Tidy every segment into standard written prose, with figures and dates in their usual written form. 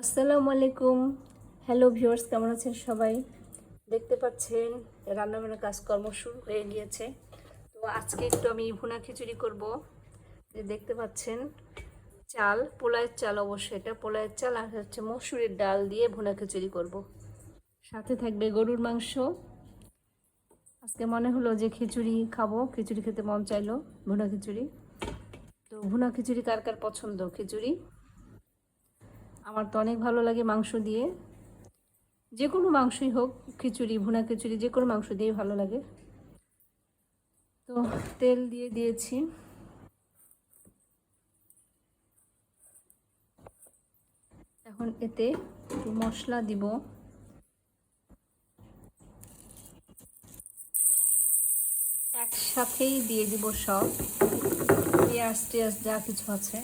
আসসালামু আলাইকুম। Hello viewers, কেমন আছেন সবাই? দেখতে পাচ্ছেন রান্নাবান্নার কাজকর্ম শুরু হয়ে গিয়েছে। তো আজকে একটু আমি ভুনা খিচুড়ি করব। দেখতে পাচ্ছেন চাল, পোলায়ের চাল, অবশ্যই এটা পোলায়ের চাল, আর হচ্ছে মসুরের ডাল দিয়ে ভুনা খিচুড়ি করব। সাথে থাকবে গরুর মাংস। আজকে মনে হলো যে খিচুড়ি খাবো, খিচুড়ি খেতে মন চাইলো, ভুনা খিচুড়ি। তো ভুনা খিচুড়ি কার কার পছন্দ? খিচুড়ি আমার তো অনেক ভালো লাগে মাংস দিয়ে, যে কোনো মাংসই হোক, খিচুড়ি, ভুনা খিচুড়ি, যে কোনো মাংস দিয়েই ভালো লাগে। তো তেল দিয়ে দিয়েছি। এখন এতে একটু মশলা দিব। একসাথেই দিয়ে দিব সব, পেঁয়াজ টেয়াজ যা কিছু আছে।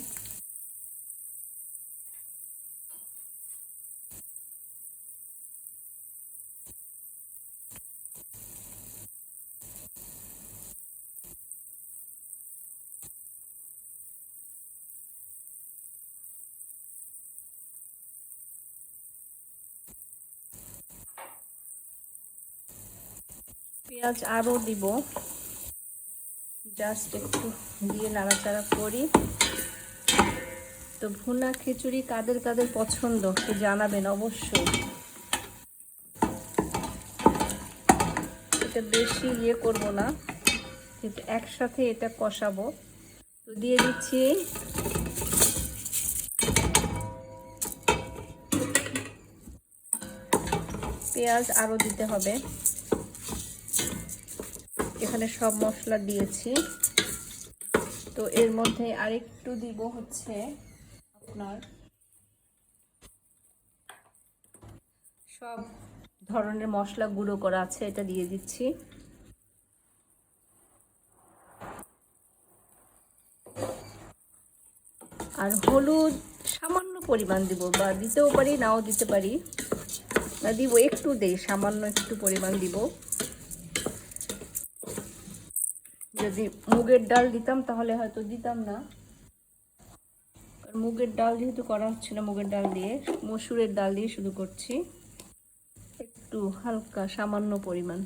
পেঁয়াজ আরও দিব, জাস্ট একটু দিয়ে নাড়াচাড়া করি। তো ভুনা খিচুড়ি কাদের কাদের পছন্দ একটু জানাবেন অবশ্যই। এটা বেশি করব না, কিন্তু একসাথে এটা কষাবো। তো দিয়ে দিচ্ছি পেঁয়াজ, আরও দিতে হবে। এখানে সব মশলা দিয়েছি। তো এর মধ্যে আরেকটু দিব হচ্ছে আপনার সব ধরনের মশলা গুঁড়ো করা আছে, এটা দিয়ে দিচ্ছি। আর হলুদ সামান্য পরিমাণ দিব, বা দিতেও পারি নাও দিতে পারি, না দিব একটু, দেই সামান্য একটু পরিমাণ দিব। যদি মুগের ডাল দিতাম তাহলে হয়তো দিতাম না, মুগের ডাল যেহেতু করা হচ্ছে না, মুগের ডাল দিয়ে মসুরের ডাল দিয়ে শুধু করছি। একটু হালকা সামান্য পরিমাণ।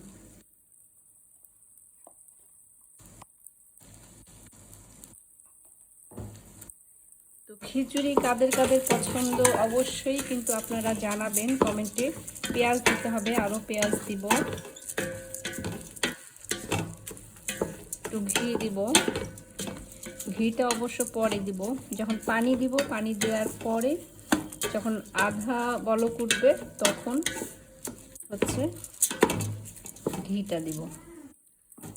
তো খিচুড়ি কাদের কাদের পছন্দ অবশ্যই কিন্তু আপনারা জানাবেন কমেন্টে। পেঁয়াজ দিতে হবে, আরও পেঁয়াজ দিব। একটু ঘি দিব, ঘিটা অবশ্য পরে দিব। যখন পানি দিব, পানি দেওয়ার পরে যখন আধা বলক উঠবে তখন হচ্ছে ঘিটা দিব।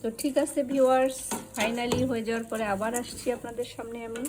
তো ঠিক আছে ভিউয়ার্স, ফাইনালি হয়ে যাওয়ার পরে আবার আসছি আপনাদের সামনে আমি।